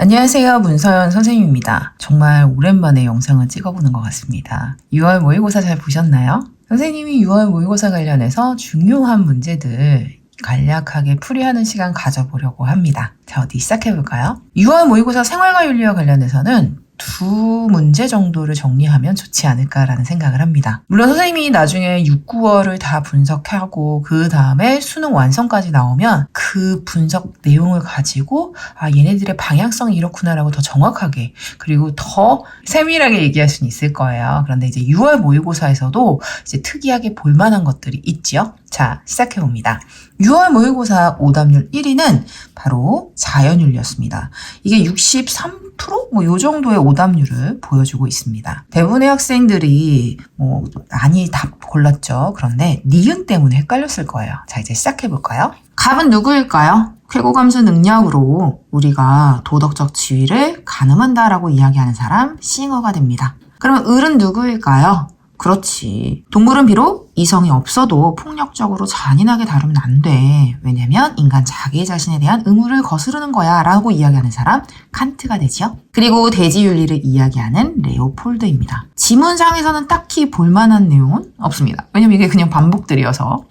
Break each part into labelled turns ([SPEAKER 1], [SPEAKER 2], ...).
[SPEAKER 1] 안녕하세요. 문서연 선생님입니다. 정말 오랜만에 영상을 찍어보는 것 같습니다. 6월 모의고사 잘 보셨나요? 선생님이 6월 모의고사 관련해서 중요한 문제들 간략하게 풀이하는 시간 가져보려고 합니다. 자, 어디 시작해볼까요? 6월 모의고사 생활과 윤리와 관련해서는 두 문제 정도를 정리하면 좋지 않을까라는 생각을 합니다. 물론 선생님이 나중에 6, 9월을 다 분석하고 그 다음에 수능 완성까지 나오면 그 분석 내용을 가지고 얘네들의 방향성이 이렇구나라고 더 정확하게 그리고 더 세밀하게 얘기할 수는 있을 거예요. 그런데 이제 6월 모의고사에서도 이제 특이하게 볼만한 것들이 있죠. 자, 시작해봅니다. 6월 모의고사 오답률 1위는 바로 자연윤리였습니다. 이게 63%? 요 정도의 오답률을 보여주고 있습니다. 대부분의 학생들이 많이 답 골랐죠. 그런데 니은 때문에 헷갈렸을 거예요. 자, 이제 시작해볼까요? 갑은 누구일까요? 쾌고감수 능력으로 우리가 도덕적 지위를 가늠한다라고 이야기하는 사람, 싱어가 됩니다. 그러면 을은 누구일까요? 그렇지. 동물은 비록 이성이 없어도 폭력적으로 잔인하게 다루면 안 돼. 왜냐면 인간 자기 자신에 대한 의무를 거스르는 거야 라고 이야기하는 사람 칸트가 되지요. 그리고 대지윤리를 이야기하는 레오폴드입니다. 지문상에서는 딱히 볼만한 내용은 없습니다. 왜냐면 이게 그냥 반복들이어서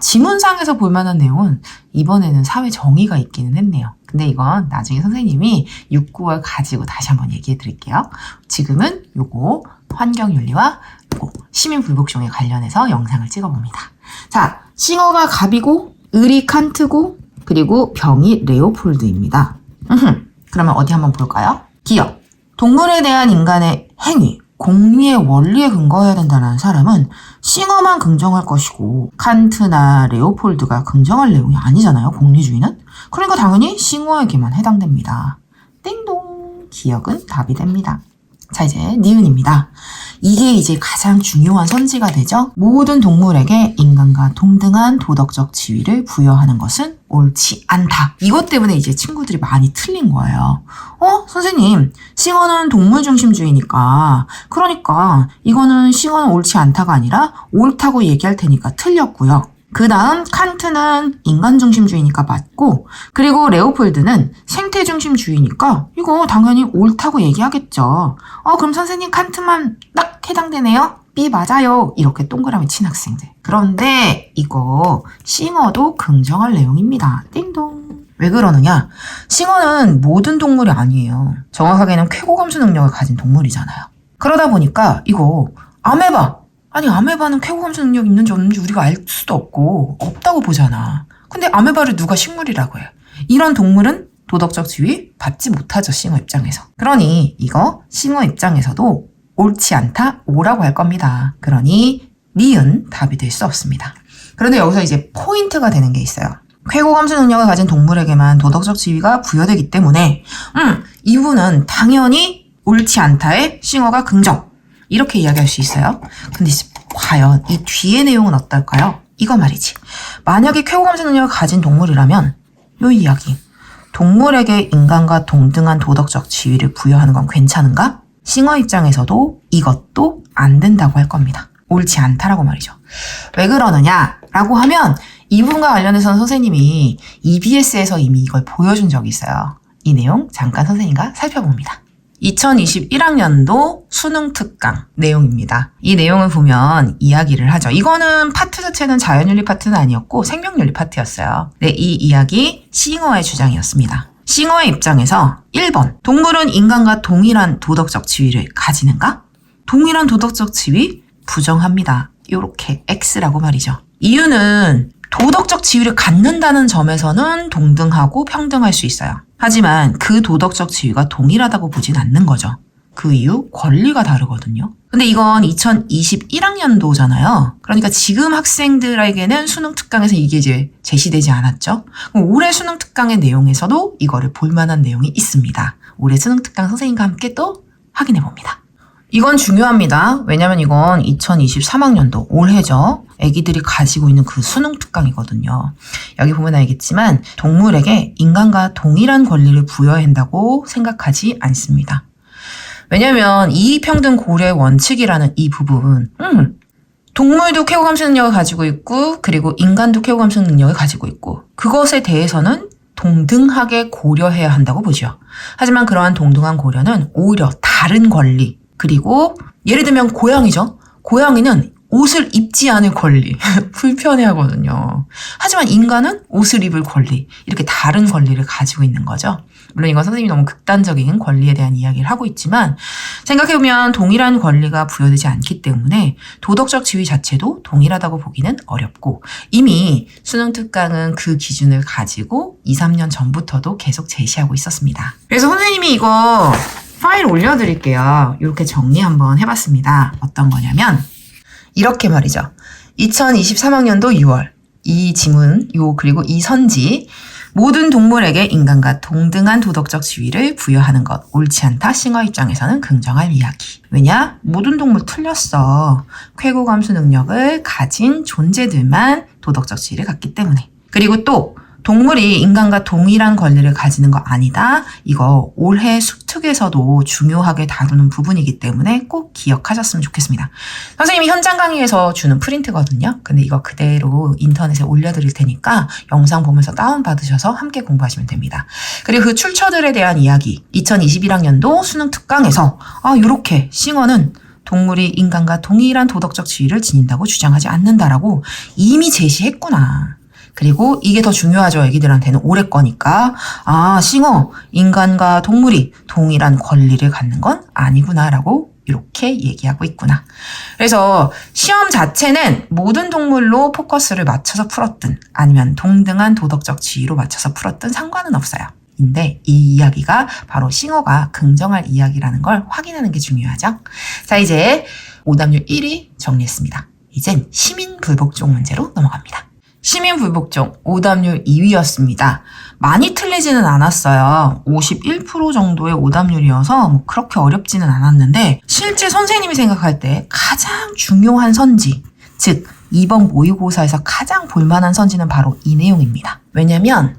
[SPEAKER 1] 지문상에서 볼만한 내용은 이번에는 사회 정의가 있기는 했네요. 근데 이건 나중에 선생님이 6, 9월 가지고 다시 한번 얘기해 드릴게요. 지금은 요거 환경윤리와 시민불복종에 관련해서 영상을 찍어봅니다. 자, 싱어가 갑이고 을이 칸트고 그리고 병이 레오폴드입니다. 그러면 어디 한번 볼까요? 기억. 동물에 대한 인간의 행위, 공리의 원리에 근거해야 된다는 사람은 싱어만 긍정할 것이고 칸트나 레오폴드가 긍정할 내용이 아니잖아요. 공리주의는. 그러니까 당연히 싱어에게만 해당됩니다. 띵동. 기억은 답이 됩니다. 자, 이제 니은입니다. 이게 이제 가장 중요한 선지가 되죠. 모든 동물에게 인간과 동등한 도덕적 지위를 부여하는 것은 옳지 않다. 이것 때문에 이제 친구들이 많이 틀린 거예요. 선생님, 싱어는 동물 중심주의니까 그러니까 이거는 싱어는 옳지 않다가 아니라 옳다고 얘기할 테니까 틀렸고요. 그 다음 칸트는 인간중심주의니까 맞고 그리고 레오폴드는 생태중심주의니까 이거 당연히 옳다고 얘기하겠죠. 그럼 선생님 칸트만 딱 해당되네요? B 맞아요. 이렇게 동그라미 친 학생들. 그런데 이거 싱어도 긍정할 내용입니다. 띵동. 왜 그러느냐? 싱어는 모든 동물이 아니에요. 정확하게는 쾌고감수 능력을 가진 동물이잖아요. 그러다 보니까 이거 아메바. 아니 아메바는 쾌고감수 능력 있는지 없는지 우리가 알 수도 없고 없다고 보잖아. 근데 아메바를 누가 식물이라고 해. 이런 동물은 도덕적 지위 받지 못하죠. 싱어 입장에서. 그러니 이거 싱어 입장에서도 옳지 않다, 오라고 할 겁니다. 그러니 니은 답이 될 수 없습니다. 그런데 여기서 이제 포인트가 되는 게 있어요. 쾌고감수 능력을 가진 동물에게만 도덕적 지위가 부여되기 때문에 이분은 당연히 옳지 않다에 싱어가 긍정. 이렇게 이야기할 수 있어요. 근데 과연 이 뒤의 내용은 어떨까요? 이거 말이지. 만약에 쾌고감수 능력을 가진 동물이라면 요 이야기. 동물에게 인간과 동등한 도덕적 지위를 부여하는 건 괜찮은가? 싱어 입장에서도 이것도 안 된다고 할 겁니다. 옳지 않다라고 말이죠. 왜 그러느냐라고 하면 이분과 관련해서는 선생님이 EBS에서 이미 이걸 보여준 적이 있어요. 이 내용 잠깐 선생님과 살펴봅니다. 2021학년도 수능 특강 내용입니다. 이 내용을 보면 이야기를 하죠. 이거는 파트 자체는 자연윤리 파트는 아니었고 생명윤리 파트였어요. 네, 이 이야기 싱어의 주장이었습니다. 싱어의 입장에서 1번 동물은 인간과 동일한 도덕적 지위를 가지는가? 동일한 도덕적 지위? 부정합니다. 요렇게 X라고 말이죠. 이유는 도덕적 지위를 갖는다는 점에서는 동등하고 평등할 수 있어요. 하지만 그 도덕적 지위가 동일하다고 보진 않는 거죠. 그 이유 권리가 다르거든요. 근데 이건 2021학년도잖아요. 그러니까 지금 학생들에게는 수능 특강에서 이게 이제 제시되지 않았죠. 그럼 올해 수능 특강의 내용에서도 이거를 볼만한 내용이 있습니다. 올해 수능 특강 선생님과 함께 또 확인해 봅니다. 이건 중요합니다. 왜냐면 이건 2023학년도 올해죠. 애기들이 가지고 있는 그 수능 특강이거든요. 여기 보면 알겠지만 동물에게 인간과 동일한 권리를 부여해야 한다고 생각하지 않습니다. 왜냐면 이익평등 고려의 원칙이라는 이 부분 동물도 쾌고감수 능력을 가지고 있고 그리고 인간도 쾌고감수 능력을 가지고 있고 그것에 대해서는 동등하게 고려해야 한다고 보죠. 하지만 그러한 동등한 고려는 오히려 다른 권리, 그리고 예를 들면 고양이죠. 고양이는 옷을 입지 않을 권리, 불편해하거든요. 하지만 인간은 옷을 입을 권리, 이렇게 다른 권리를 가지고 있는 거죠. 물론 이건 선생님이 너무 극단적인 권리에 대한 이야기를 하고 있지만 생각해보면 동일한 권리가 부여되지 않기 때문에 도덕적 지위 자체도 동일하다고 보기는 어렵고 이미 수능 특강은 그 기준을 가지고 2, 3년 전부터도 계속 제시하고 있었습니다. 그래서 선생님이 이거 파일 올려드릴게요. 이렇게 정리 한번 해봤습니다. 어떤 거냐면 이렇게 말이죠. 2023학년도 6월 이 지문 그리고 이 선지 모든 동물에게 인간과 동등한 도덕적 지위를 부여하는 것 옳지 않다. 싱어 입장에서는 긍정할 이야기. 왜냐? 모든 동물 틀렸어. 쾌고 감수 능력을 가진 존재들만 도덕적 지위를 갖기 때문에. 그리고 또 동물이 인간과 동일한 권리를 가지는 거 아니다. 이거 올해 수특에서도 중요하게 다루는 부분이기 때문에 꼭 기억하셨으면 좋겠습니다. 선생님이 현장 강의에서 주는 프린트거든요. 근데 이거 그대로 인터넷에 올려드릴 테니까 영상 보면서 다운받으셔서 함께 공부하시면 됩니다. 그리고 그 출처들에 대한 이야기 2021학년도 수능 특강에서 이렇게 싱어는 동물이 인간과 동일한 도덕적 지위를 지닌다고 주장하지 않는다라고 이미 제시했구나. 그리고 이게 더 중요하죠. 애기들한테는 올해 거니까. 싱어, 인간과 동물이 동일한 권리를 갖는 건 아니구나라고 이렇게 얘기하고 있구나. 그래서 시험 자체는 모든 동물로 포커스를 맞춰서 풀었든 아니면 동등한 도덕적 지위로 맞춰서 풀었든 상관은 없어요. 근데 이 이야기가 바로 싱어가 긍정할 이야기라는 걸 확인하는 게 중요하죠. 자, 이제 오답률 1위 정리했습니다. 이젠 시민불복종 문제로 넘어갑니다. 시민불복종 오답률 2위였습니다. 많이 틀리지는 않았어요. 51% 정도의 오답률이어서 그렇게 어렵지는 않았는데 실제 선생님이 생각할 때 가장 중요한 선지, 즉 이번 모의고사에서 가장 볼만한 선지는 바로 이 내용입니다. 왜냐면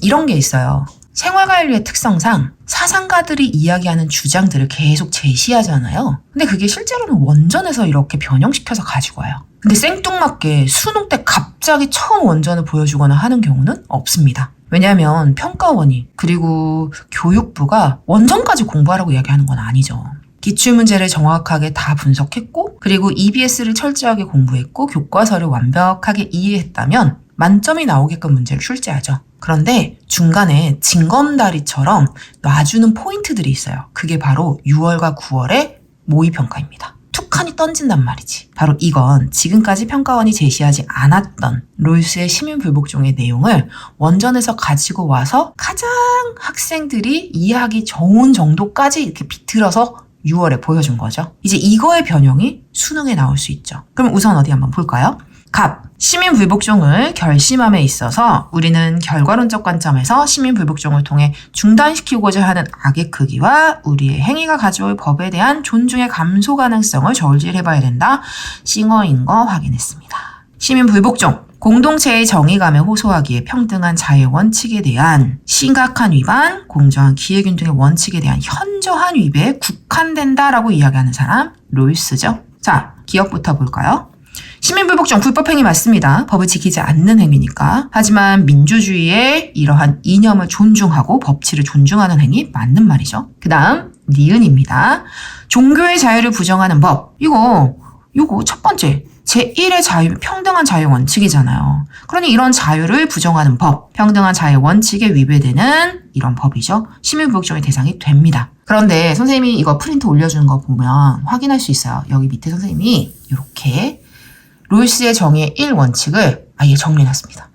[SPEAKER 1] 이런 게 있어요. 생활관리의 특성상 사상가들이 이야기하는 주장들을 계속 제시하잖아요. 근데 그게 실제로는 원전에서 이렇게 변형시켜서 가지고 와요. 근데 생뚱맞게 수능 때 갑자기 처음 원전을 보여주거나 하는 경우는 없습니다. 왜냐하면 평가원이 그리고 교육부가 원전까지 공부하라고 이야기하는 건 아니죠. 기출문제를 정확하게 다 분석했고 그리고 EBS를 철저하게 공부했고 교과서를 완벽하게 이해했다면 만점이 나오게끔 문제를 출제하죠. 그런데 중간에 징검다리처럼 놔주는 포인트들이 있어요. 그게 바로 6월과 9월의 모의평가입니다. 툭하니 던진단 말이지. 바로 이건 지금까지 평가원이 제시하지 않았던 롤스의 시민불복종의 내용을 원전에서 가지고 와서 가장 학생들이 이해하기 좋은 정도까지 이렇게 비틀어서 6월에 보여준 거죠. 이제 이거의 변형이 수능에 나올 수 있죠. 그럼 우선 어디 한번 볼까요? 시민불복종을 결심함에 있어서 우리는 결과론적 관점에서 시민불복종을 통해 중단시키고자 하는 악의 크기와 우리의 행위가 가져올 법에 대한 존중의 감소 가능성을 저울질해봐야 된다. 싱어인 거 확인했습니다. 시민불복종, 공동체의 정의감에 호소하기에 평등한 자유의 원칙에 대한 심각한 위반, 공정한 기회균 등의 원칙에 대한 현저한 위배에 국한된다라고 이야기하는 사람, 롤스죠. 자, 기억부터 볼까요? 시민불복종 불법행위 맞습니다. 법을 지키지 않는 행위니까. 하지만 민주주의의 이러한 이념을 존중하고 법치를 존중하는 행위 맞는 말이죠. 그 다음 니은입니다. 종교의 자유를 부정하는 법. 이거 첫 번째 제1의 자유, 평등한 자유 원칙이잖아요. 그러니 이런 자유를 부정하는 법, 평등한 자유 원칙에 위배되는 이런 법이죠. 시민불복종의 대상이 됩니다. 그런데 선생님이 이거 프린트 올려주는 거 보면 확인할 수 있어요. 여기 밑에 선생님이 이렇게 롤스의 정의의 1원칙을 아예 정리해놨습니다.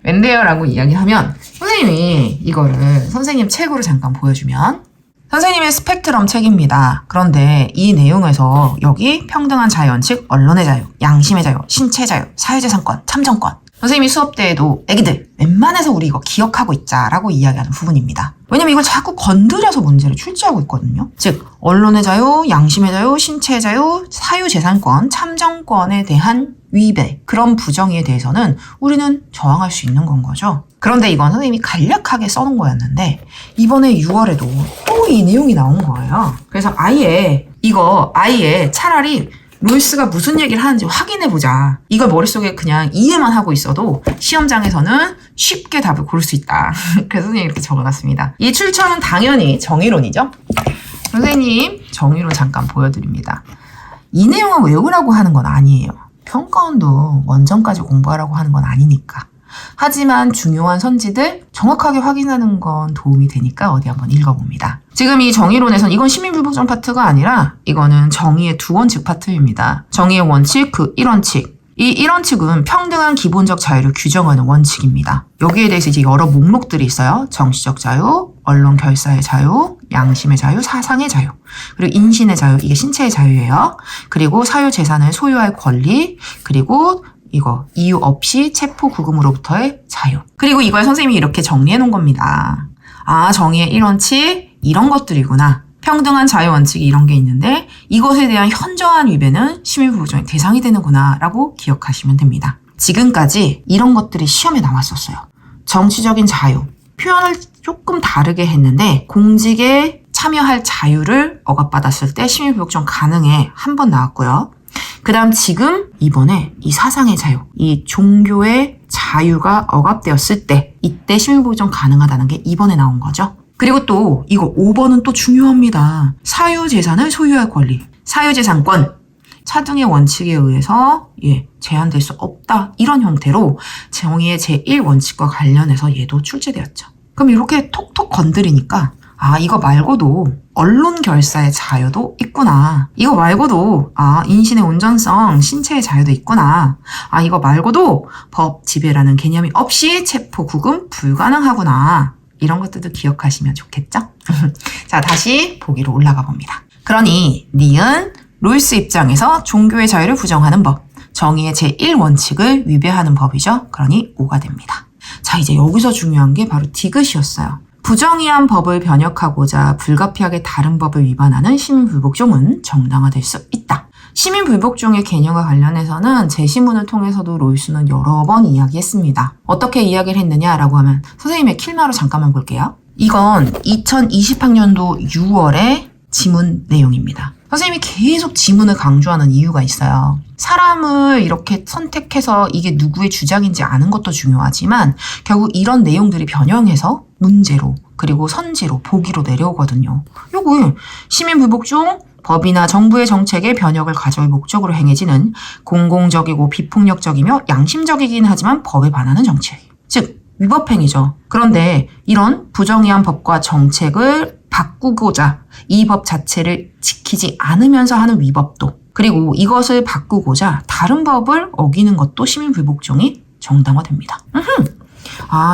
[SPEAKER 1] 웬데요? 라고 이야기하면 선생님이 이거를 선생님 책으로 잠깐 보여주면 선생님의 스펙트럼 책입니다. 그런데 이 내용에서 여기 평등한 자유 원칙, 언론의 자유, 양심의 자유, 신체 자유, 사회재산권, 참정권. 선생님이 수업 때에도 애기들 웬만해서 우리 이거 기억하고 있자라고 이야기하는 부분입니다. 왜냐면 이걸 자꾸 건드려서 문제를 출제하고 있거든요. 즉 언론의 자유, 양심의 자유, 신체의 자유, 사유재산권, 참정권에 대한 위배, 그런 부정의에 대해서는 우리는 저항할 수 있는 건 거죠. 그런데 이건 선생님이 간략하게 써놓은 거였는데 이번에 6월에도 또 이 내용이 나온 거예요. 그래서 아예 차라리 로이스가 무슨 얘기를 하는지 확인해보자. 이걸 머릿속에 그냥 이해만 하고 있어도 시험장에서는 쉽게 답을 고를 수 있다. 그래서 선생님이 이렇게 적어놨습니다. 이 출처는 당연히 정의론이죠. 선생님 정의론 잠깐 보여드립니다. 이 내용을 외우라고 하는 건 아니에요. 평가원도 원점까지 공부하라고 하는 건 아니니까. 하지만 중요한 선지들 정확하게 확인하는 건 도움이 되니까 어디 한번 읽어봅니다. 지금 이 정의론에선 이건 시민불복종 파트가 아니라 이거는 정의의 두 원칙 파트입니다. 정의의 원칙 그 1원칙. 이 1원칙은 평등한 기본적 자유를 규정하는 원칙입니다. 여기에 대해서 이제 여러 목록들이 있어요. 정치적 자유, 언론 결사의 자유, 양심의 자유, 사상의 자유, 그리고 인신의 자유, 이게 신체의 자유예요. 그리고 사유재산을 소유할 권리, 그리고 이거 이유 없이 체포 구금으로부터의 자유. 그리고 이걸 선생님이 이렇게 정리해 놓은 겁니다. 아, 정의의 1원칙 이런 것들이구나. 평등한 자유 원칙이 이런 게 있는데 이것에 대한 현저한 위배는 시민불복종의 대상이 되는구나 라고 기억하시면 됩니다. 지금까지 이런 것들이 시험에 나왔었어요. 정치적인 자유, 표현을 조금 다르게 했는데 공직에 참여할 자유를 억압받았을 때 시민불복종 가능해 한 번 나왔고요. 그 다음 지금 이번에 이 사상의 자유, 이 종교의 자유가 억압되었을 때 이때 시민불복종 가능하다는 게 이번에 나온 거죠. 그리고 또 이거 5번은 또 중요합니다. 사유재산을 소유할 권리, 사유재산권, 차등의 원칙에 의해서 제한될 수 없다. 이런 형태로 정의의 제1원칙과 관련해서 얘도 출제되었죠. 그럼 이렇게 톡톡 건드리니까 아, 이거 말고도 언론 결사의 자유도 있구나. 이거 말고도 인신의 온전성, 신체의 자유도 있구나. 이거 말고도 법 지배라는 개념이 없이 체포 구금 불가능하구나. 이런 것들도 기억하시면 좋겠죠? 자, 다시 보기로 올라가 봅니다. 그러니 니은 로이스 입장에서 종교의 자유를 부정하는 법, 정의의 제1원칙을 위배하는 법이죠. 그러니 5가 됩니다. 자, 이제 여기서 중요한 게 바로 디귿이었어요. 부정의한 법을 변혁하고자 불가피하게 다른 법을 위반하는 시민불복종은 정당화될 수 있다. 시민불복종의 개념과 관련해서는 제시문을 통해서도 로이스는 여러 번 이야기했습니다. 어떻게 이야기를 했느냐라고 하면 선생님의 킬마로 잠깐만 볼게요. 이건 2020학년도 6월의 지문 내용입니다. 선생님이 계속 지문을 강조하는 이유가 있어요. 사람을 이렇게 선택해서 이게 누구의 주장인지 아는 것도 중요하지만 결국 이런 내용들이 변형해서 문제로 그리고 선지로 보기로 내려오거든요. 요거 시민불복종 법이나 정부의 정책의 변혁을 가져올 목적으로 행해지는 공공적이고 비폭력적이며 양심적이긴 하지만 법에 반하는 정책. 즉 위법행위죠. 그런데 이런 부정의한 법과 정책을 바꾸고자 이 법 자체를 지키지 않으면서 하는 위법도 그리고 이것을 바꾸고자 다른 법을 어기는 것도 시민불복종이 정당화됩니다.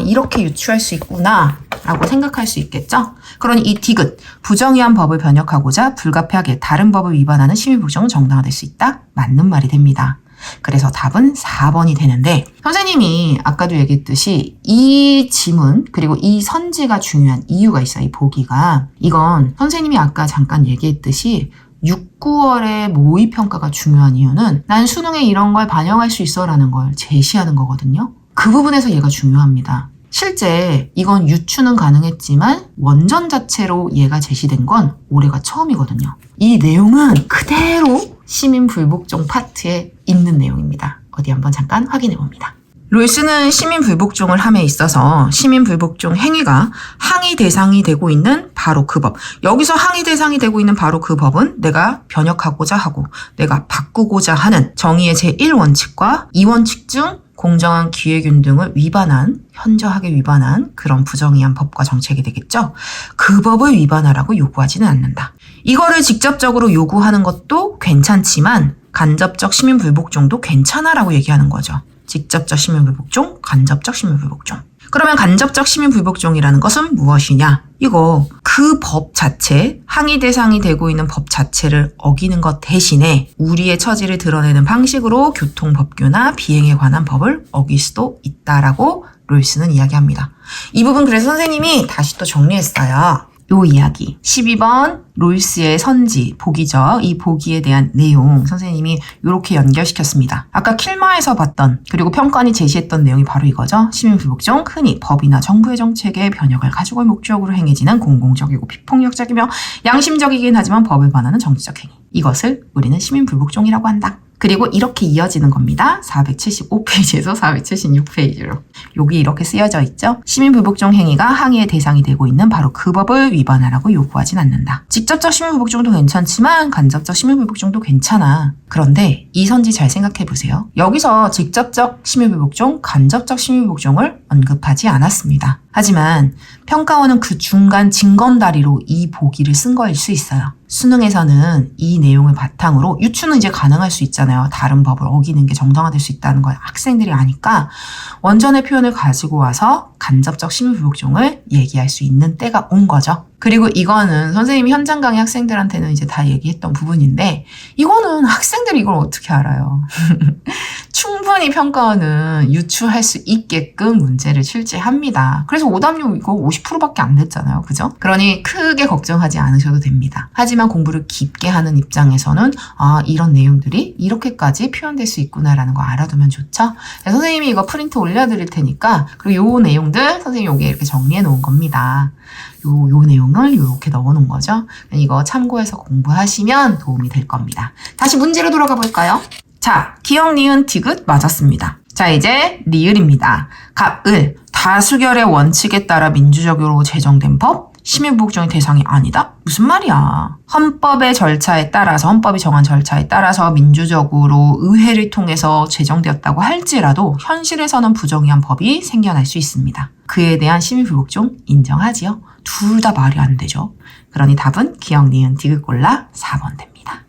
[SPEAKER 1] 이렇게 유추할 수 있구나 라고 생각할 수 있겠죠? 그러니 이 디귿, 부정의한 법을 변혁하고자 불가피하게 다른 법을 위반하는 시민불복종은 정당화될 수 있다? 맞는 말이 됩니다. 그래서 답은 4번이 되는데 선생님이 아까도 얘기했듯이 이 지문 그리고 이 선지가 중요한 이유가 있어요. 이 보기가. 이건 선생님이 아까 잠깐 얘기했듯이 6, 9월의 모의평가가 중요한 이유는 난 수능에 이런 걸 반영할 수 있어 라는 걸 제시하는 거거든요. 그 부분에서 얘가 중요합니다. 실제 이건 유추는 가능했지만 원전 자체로 얘가 제시된 건 올해가 처음이거든요. 이 내용은 그대로 시민불복종 파트에 있는 내용입니다. 어디 한번 잠깐 확인해 봅니다. 로이스는 시민불복종을 함에 있어서 시민불복종 행위가 항의 대상이 되고 있는 바로 그 법. 여기서 항의 대상이 되고 있는 바로 그 법은 내가 변혁하고자 하고 내가 바꾸고자 하는 정의의 제1원칙과 2원칙 중 공정한 기회균등을 위반한, 현저하게 위반한 그런 부정의한 법과 정책이 되겠죠. 그 법을 위반하라고 요구하지는 않는다. 이거를 직접적으로 요구하는 것도 괜찮지만 간접적 시민불복종도 괜찮아라고 얘기하는 거죠. 직접적 시민불복종, 간접적 시민불복종. 그러면 간접적 시민불복종이라는 것은 무엇이냐? 이거 그 법 자체, 항의 대상이 되고 있는 법 자체를 어기는 것 대신에 우리의 처지를 드러내는 방식으로 교통법규나 비행에 관한 법을 어길 수도 있다라고 로이스는 이야기합니다. 이 부분 그래서 선생님이 다시 또 정리했어요. 요 이야기 12번 로이스의 선지 보기죠. 이 보기에 대한 내용 선생님이 이렇게 연결시켰습니다. 아까 킬마에서 봤던 그리고 평가원이 제시했던 내용이 바로 이거죠. 시민불복종 흔히 법이나 정부의 정책의 변혁을 가지고 목적으로 행해지는 공공적이고 비폭력적이며 양심적이긴 하지만 법을 반하는 정치적 행위. 이것을 우리는 시민불복종이라고 한다. 그리고 이렇게 이어지는 겁니다. 475페이지에서 476페이지로. 여기 이렇게 쓰여져 있죠. 시민불복종 행위가 항의의 대상이 되고 있는 바로 그 법을 위반하라고 요구하진 않는다. 직접적 시민불복종도 괜찮지만 간접적 시민불복종도 괜찮아. 그런데 이 선지 잘 생각해 보세요. 여기서 직접적 시민불복종, 간접적 시민불복종을 언급하지 않았습니다. 하지만 평가원은 그 중간 징검다리로 이 보기를 쓴 거일 수 있어요. 수능에서는 이 내용을 바탕으로 유추는 이제 가능할 수 있잖아요. 다른 법을 어기는 게 정당화될 수 있다는 걸 학생들이 아니까 원전의 표현을 가지고 와서 간접적 시민불복종을 얘기할 수 있는 때가 온 거죠. 그리고 이거는 선생님이 현장 강의 학생들한테는 이제 다 얘기했던 부분인데 이거는 학생들이 이걸 어떻게 알아요? 충분히 평가원은 유추할 수 있게끔 문제를 출제합니다. 그래서 오답률 이거 50%밖에 안 됐잖아요. 그죠? 그러니 크게 걱정하지 않으셔도 됩니다. 하지만 공부를 깊게 하는 입장에서는 이런 내용들이 이렇게까지 표현될 수 있구나라는 거 알아두면 좋죠? 선생님이 이거 프린트 올려드릴 테니까 그리고 요 내용들 선생님이 여기에 이렇게 정리해 놓은 겁니다. 요 내용을 이렇게 넣어 놓은 거죠. 이거 참고해서 공부하시면 도움이 될 겁니다. 다시 문제로 돌아가 볼까요? 자, 기역, 니은, 디귿 맞았습니다. 자, 이제 리을입니다. 갑을 다수결의 원칙에 따라 민주적으로 제정된 법, 시민불복종의 대상이 아니다? 무슨 말이야? 헌법의 절차에 따라서, 헌법이 정한 절차에 따라서 민주적으로 의회를 통해서 제정되었다고 할지라도 현실에서는 부정의한 법이 생겨날 수 있습니다. 그에 대한 시민불복종 인정하지요? 둘 다 말이 안 되죠. 그러니 답은 기역, 니은, 디귿 골라 4번 됩니다.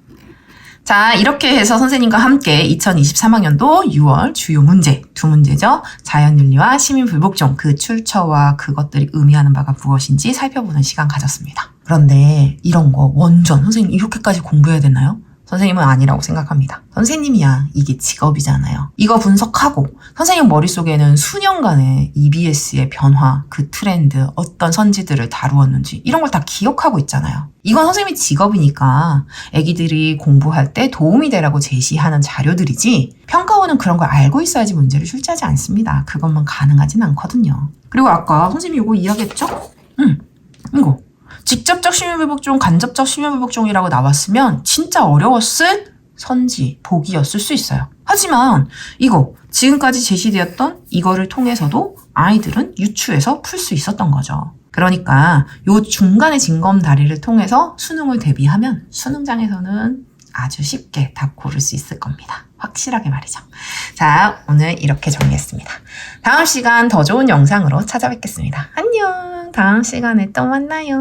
[SPEAKER 1] 자, 이렇게 해서 선생님과 함께 2023학년도 6월 주요 문제, 두 문제죠. 자연윤리와 시민불복종, 그 출처와 그것들이 의미하는 바가 무엇인지 살펴보는 시간 가졌습니다. 그런데 이런 거 원전, 선생님 이렇게까지 공부해야 되나요? 선생님은 아니라고 생각합니다. 선생님이야 이게 직업이잖아요. 이거 분석하고 선생님 머릿속에는 수년간의 EBS의 변화, 그 트렌드, 어떤 선지들을 다루었는지 이런 걸 다 기억하고 있잖아요. 이건 선생님이 직업이니까 애기들이 공부할 때 도움이 되라고 제시하는 자료들이지 평가원은 그런 걸 알고 있어야지 문제를 출제하지 않습니다. 그것만 가능하진 않거든요. 그리고 아까 선생님이 이거 이야기했죠? 이거. 직접적 시민불복종, 간접적 시민불복종이라고 나왔으면 진짜 어려웠을 선지, 보기였을 수 있어요. 하지만 이거 지금까지 제시되었던 이거를 통해서도 아이들은 유추해서 풀 수 있었던 거죠. 그러니까 요 중간의 징검다리를 통해서 수능을 대비하면 수능장에서는 아주 쉽게 답 고를 수 있을 겁니다. 확실하게 말이죠. 자, 오늘 이렇게 정리했습니다. 다음 시간 더 좋은 영상으로 찾아뵙겠습니다. 안녕! 다음 시간에 또 만나요.